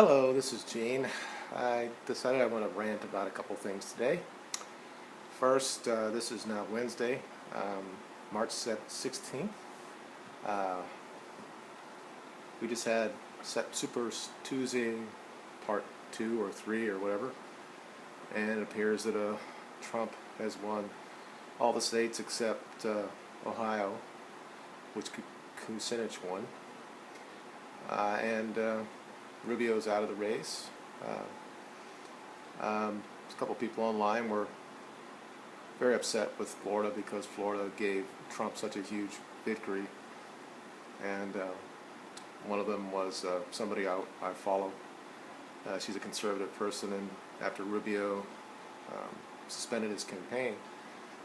Hello, this is Gene. I decided I want to rant about a couple things today. First, this is now Wednesday, March 16th. Uh, we just had Super Tuesday Part 2 or 3 or whatever, and it appears that Trump has won all the states except Ohio, which Kucinich won. And Rubio's out of the race. A couple people online were very upset with Florida because Florida gave Trump such a huge victory, and one of them was somebody I follow. She's a conservative person, and after Rubio suspended his campaign,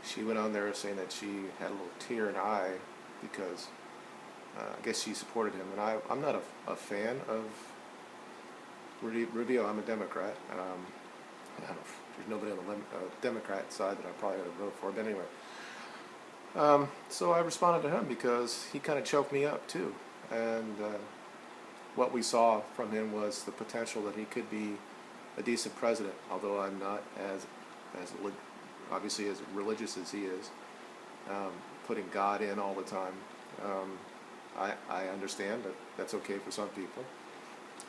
she went on there saying that she had a little tear in her eye because I guess she supported him, and I'm not a fan of Rubio. I'm a Democrat. I don't know, there's nobody on the Democrat side that I probably ought to vote for, but anyway. So I responded to him because he kind of choked me up too, and what we saw from him was the potential that he could be a decent president, although I'm not as obviously as religious as he is, putting God in all the time. I understand that that's okay for some people.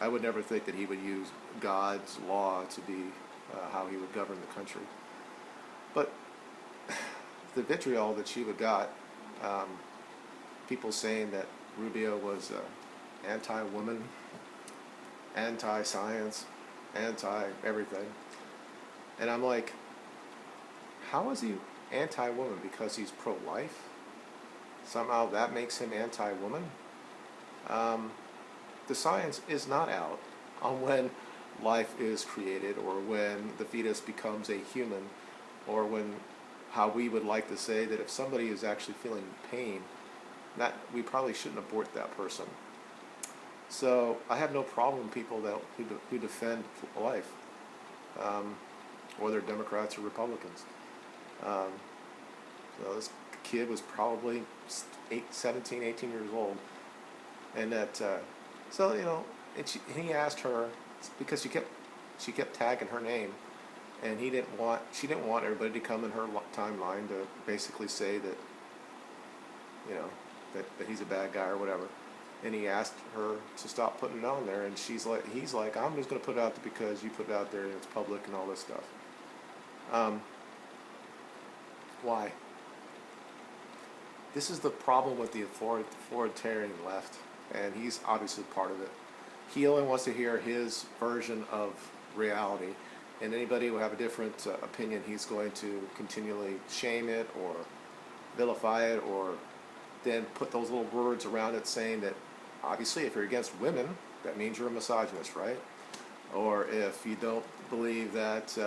I would never think that he would use God's law to be how he would govern the country. But the vitriol that she would got, people saying that Rubio was anti-woman, anti-science, anti-everything. And I'm like, how is he anti-woman? Because he's pro-life? Somehow that makes him anti-woman? The science is not out on when life is created, or when the fetus becomes a human, or when, how we would like to say that if somebody is actually feeling pain, that we probably shouldn't abort that person. So I have no problem with people who defend life, whether Democrats or Republicans. So this kid was probably 17, 18 years old, and that so and he asked her, because she kept tagging her name, and she didn't want everybody to come in her timeline to basically say that that he's a bad guy or whatever. And he asked her to stop putting it on there, and he's like, I'm just going to put it out there because you put it out there and it's public and all this stuff. Why? This is the problem with the authoritarian left, and he's obviously part of it. He only wants to hear his version of reality, and anybody who have a different opinion, he's going to continually shame it or vilify it, or then put those little words around it saying that obviously if you're against women, that means you're a misogynist, right? Or if you don't believe that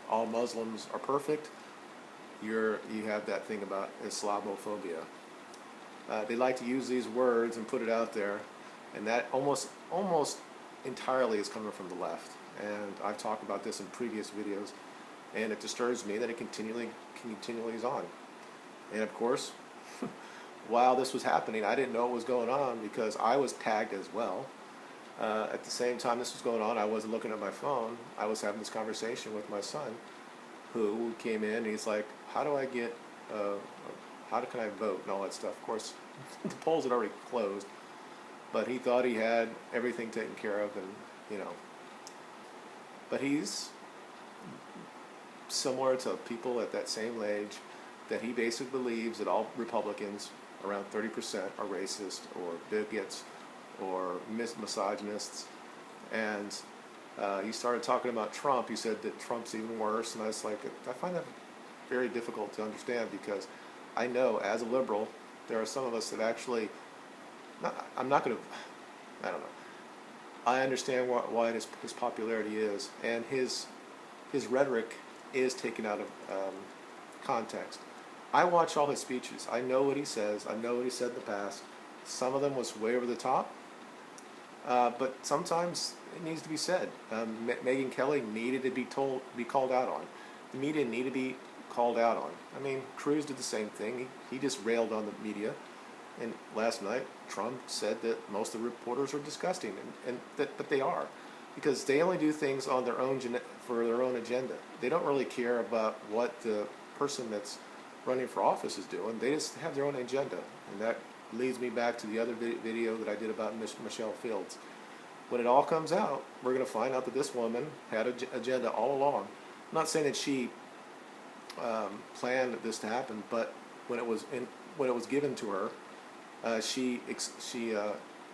all Muslims are perfect, you have that thing about Islamophobia. They like to use these words and put it out there, and that almost entirely is coming from the left. And I've talked about this in previous videos, and it disturbs me that it continually is on. And of course, while this was happening, I didn't know what was going on because I was tagged as well. At the same time this was going on, I wasn't looking at my phone. I was having this conversation with my son, who came in, and he's like, how do I get, how can I vote and all that stuff. Of course, the polls had already closed, but he thought he had everything taken care of, and but he's similar to people at that same age, that he basically believes that all Republicans, around 30%, are racist or bigots or misogynists. And he started talking about Trump. He said that Trump's even worse, and I was like, I find that very difficult to understand, because I know as a liberal there are some of us that actually, I'm not going to, I don't know. I understand why his popularity is, and his rhetoric is taken out of context. I watch all his speeches. I know what he says. I know what he said in the past. Some of them was way over the top, but sometimes it needs to be said. Megyn Kelly needed to be called out on. The media needed to be called out on. I mean, Cruz did the same thing. He just railed on the media. And last night, Trump said that most of the reporters are disgusting, but they are. because they only do things on their own for their own agenda. They don't really care about what the person that's running for office is doing. They just have their own agenda, and that leads me back to the other video that I did about Michelle Fields. When it all comes out, we're going to find out that this woman had an agenda all along. I'm not saying that she planned this to happen, but when it was given to her, she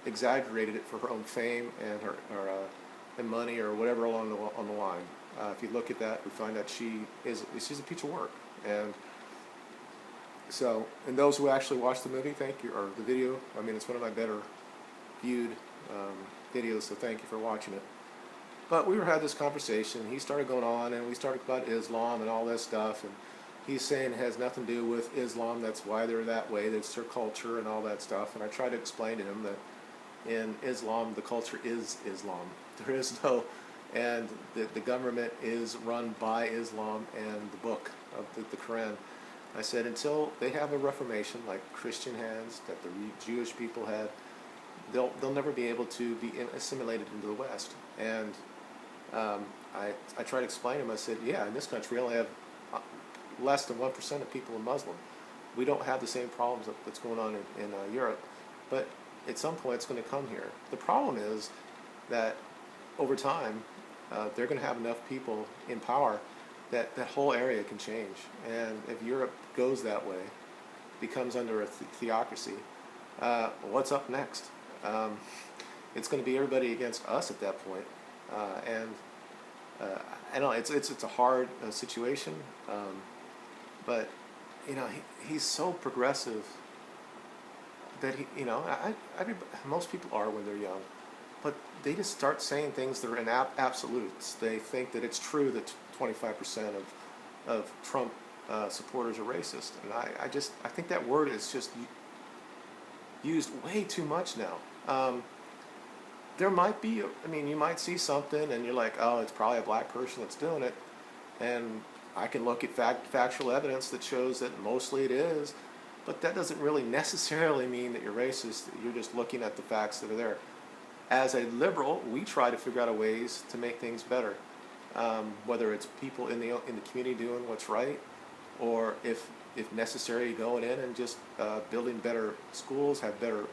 exaggerated it for her own fame and her and money or whatever on the line. If you look at that, we find that she's a piece of work. And so, and those who actually watched the movie, thank you, or the video. I mean, it's one of my better viewed videos, so thank you for watching it. But we had this conversation. He started going on, and we started about Islam and all this stuff. And he's saying it has nothing to do with Islam. That's why they're that way. That's their culture and all that stuff. And I tried to explain to him that in Islam, the culture is Islam. There is no, and the government is run by Islam and the book of the Quran. I said until they have a reformation like Christian has, that the Jewish people had, they'll never be able to be assimilated into the West. And I tried to explain to him. I said, yeah, in this country we only have less than 1% of people are Muslim. We don't have the same problems that's going on in Europe, but at some point it's going to come here. The problem is that over time they're going to have enough people in power that whole area can change. And if Europe goes that way, becomes under a theocracy, what's up next? It's going to be everybody against us at that point. I know it's a hard situation, but he's so progressive that most people are when they're young, but they just start saying things that are in absolutes. They think that it's true that 25% of Trump supporters are racist, and I think that word is just used way too much now. There might be, you might see something and you're like, oh, it's probably a black person that's doing it, and I can look at factual evidence that shows that mostly it is, but that doesn't really necessarily mean that you're racist. You're just looking at the facts that are there. As a liberal, we try to figure out ways to make things better, whether it's people in the community doing what's right, or if necessary, going in and just building better schools, have better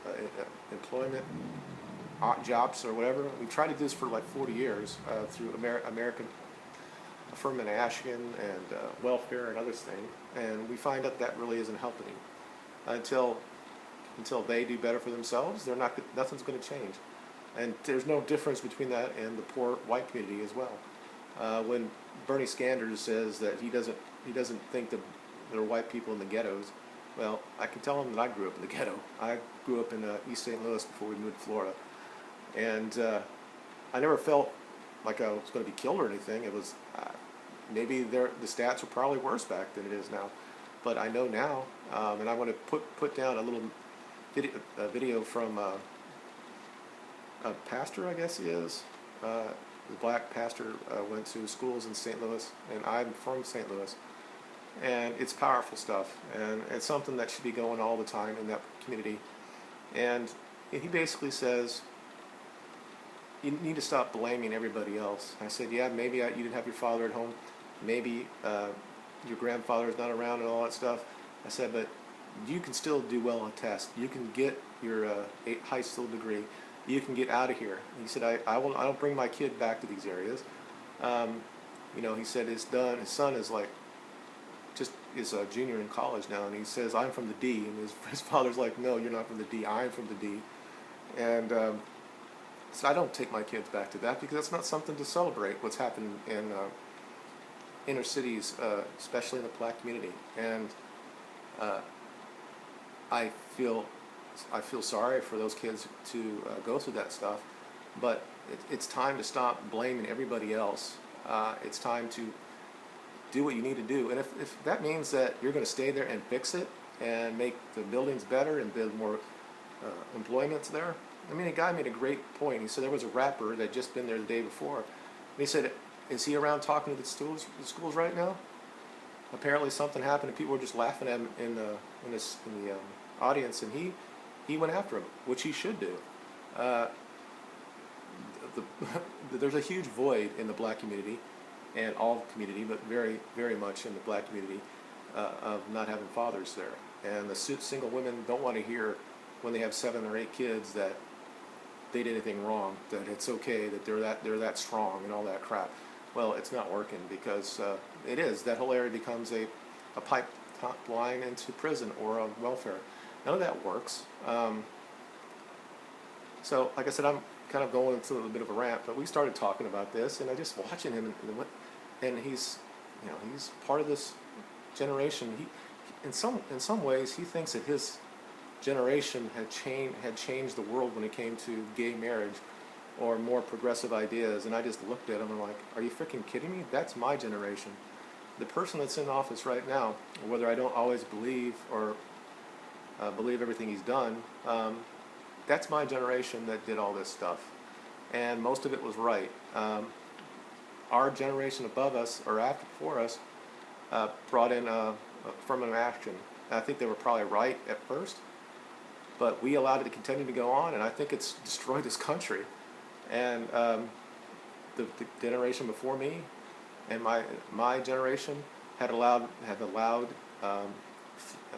employment, jobs or whatever. We've tried to do this for like 40 years through American Affirmative Action and welfare and other things, and we find that really isn't helping until they do better for themselves. Nothing's going to change, and there's no difference between that and the poor white community as well. When Bernie Sanders says that he doesn't think that there are white people in the ghettos, well, I can tell him that I grew up in the ghetto. I grew up in East St. Louis before we moved to Florida. And I never felt like I was going to be killed or anything. It was maybe the stats were probably worse back than it is now, but I know now. And I want to put down a little video from a pastor, I guess he is. The black pastor went to schools in St. Louis, and I'm from St. Louis. And it's powerful stuff, and it's something that should be going all the time in that community. And he basically says, you need to stop blaming everybody else. I said, yeah, maybe you didn't have your father at home. Maybe your grandfather is not around and all that stuff. I said, but you can still do well on tests. You can get your high school degree. You can get out of here. He said, I don't bring my kid back to these areas. He said it's done. His son is is a junior in college now, and he says, I'm from the D. And his father's like, no, you're not from the D. I'm from the D. And so I don't take my kids back to that, because that's not something to celebrate, what's happened in inner cities, especially in the black community. And I feel sorry for those kids to go through that stuff, but it's time to stop blaming everybody else. It's time to do what you need to do. And if that means that you're going to stay there and fix it and make the buildings better and build more employments there. A guy made a great point. He said there was a rapper that had just been there the day before. And he said, is he around talking to the schools right now? Apparently something happened and people were just laughing at him in the audience, and he went after him, which he should do. there's a huge void in the black community and all community, but very, very much in the black community, of not having fathers there. And the single women don't want to hear when they have 7 or 8 kids that they did anything wrong, that it's okay, that they're that strong and all that crap. Well, it's not working because it is. That whole area becomes a pipeline into prison or welfare. None of that works. So, like I said, I'm kind of going into a little bit of a rant, but we started talking about this, and I just watching him, and he's, he's part of this generation. In some ways, he thinks that his generation had changed the world when it came to gay marriage or more progressive ideas. And I just looked at him and I'm like, are you freaking kidding me? That's my generation. The person that's in office right now, whether I don't always believe or believe everything he's done, that's my generation that did all this stuff. And most of it was right. Our generation above us, or before us, brought in affirmative action. And I think they were probably right at first, but we allowed it to continue to go on, and I think it's destroyed this country. And the generation before me and my generation had allowed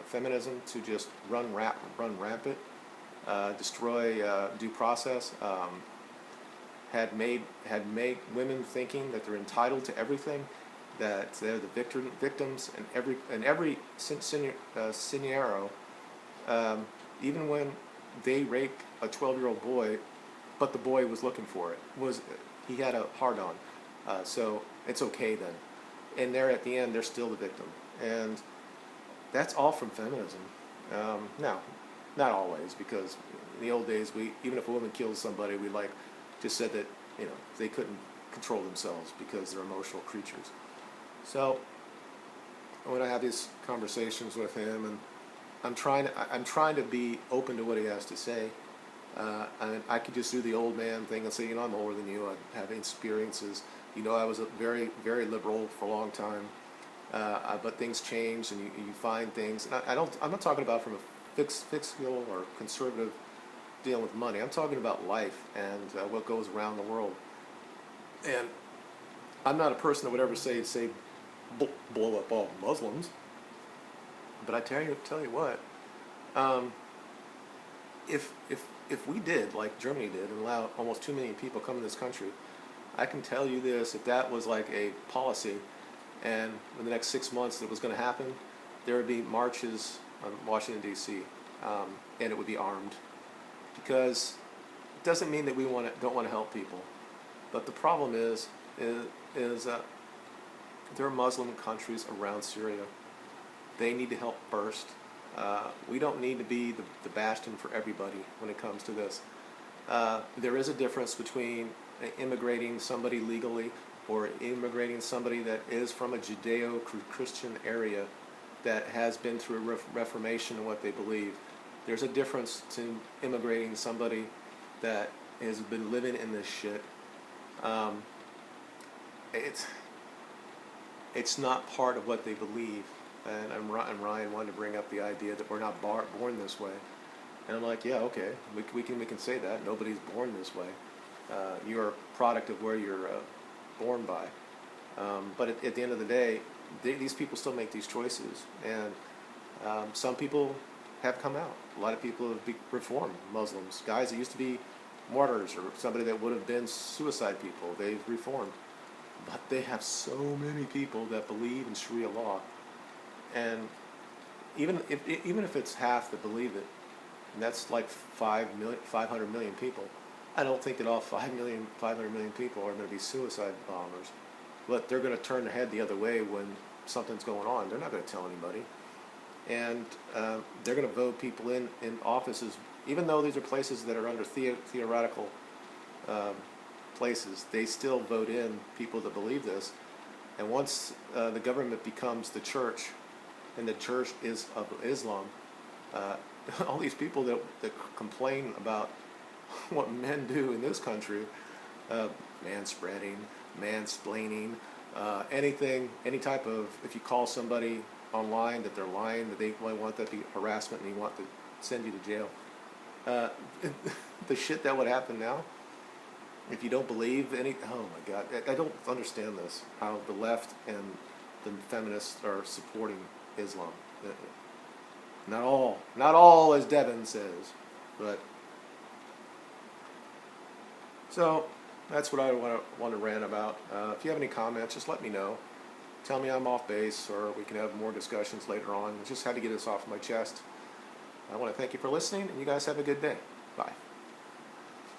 feminism to just run rampant, destroy due process, had made women thinking that they're entitled to everything, that they're the victims in every scenario, even when they raped a 12-year-old boy, but the boy was looking for it. He had a hard-on, so it's okay then. And there at the end, they're still the victim, and that's all from feminism. Now, not always, because in the old days, even if a woman killed somebody, we just said that they couldn't control themselves because they're emotional creatures. So when I have these conversations with him, and I'm trying to be open to what he has to say. And I could just do the old man thing and say, I'm older than you. I have experiences. I was a very, very liberal for a long time. But things change, and you find things. And I'm not talking about from a fiscal or conservative dealing with money. I'm talking about life and what goes around the world. And I'm not a person that would ever say blow up all Muslims. But I tell you what, if we did like Germany did and allow almost 2 million people come in this country, I can tell you this: if that was like a policy, and in the next 6 months that was going to happen, there would be marches on Washington D.C. And it would be armed, because it doesn't mean that we don't want to help people, but the problem is there are Muslim countries around Syria. They need to help first. We don't need to be the bastion for everybody when it comes to this. There is a difference between immigrating somebody legally or immigrating somebody that is from a Judeo-Christian area that has been through a reformation in what they believe. There's a difference to immigrating somebody that has been living in this shit. It's not part of what they believe. And Ryan wanted to bring up the idea that we're not born this way. And I'm like, yeah, okay, we can say that. Nobody's born this way. You're a product of where you're born by. But at the end of the day, these people still make these choices. And some people have come out. A lot of people have reformed, Muslims. Guys that used to be martyrs or somebody that would have been suicide people, they've reformed. But they have so many people that believe in Sharia law. And even if it's half that believe it, and that's like 500 million people, I don't think that all 500 million people are going to be suicide bombers. But they're going to turn their head the other way when something's going on. They're not going to tell anybody. And they're going to vote people in offices, even though these are places that are under theoretical places, they still vote in people that believe this. And once the government becomes the church, and the church is of Islam, all these people that complain about what men do in this country, manspreading, mansplaining, anything, any type of, if you call somebody online that they're lying, that they want that to be harassment and you want to send you to jail. The shit that would happen now, If you don't believe any, oh my God, I don't understand this. How the left and the feminists are supporting Islam. Not all, as Devin says, but so that's what I want to rant about. If you have any comments, just let me know. Tell me I'm off base, or we can have more discussions later on. Just had to get this off my chest. I want to thank you for listening, and you guys have a good day. Bye.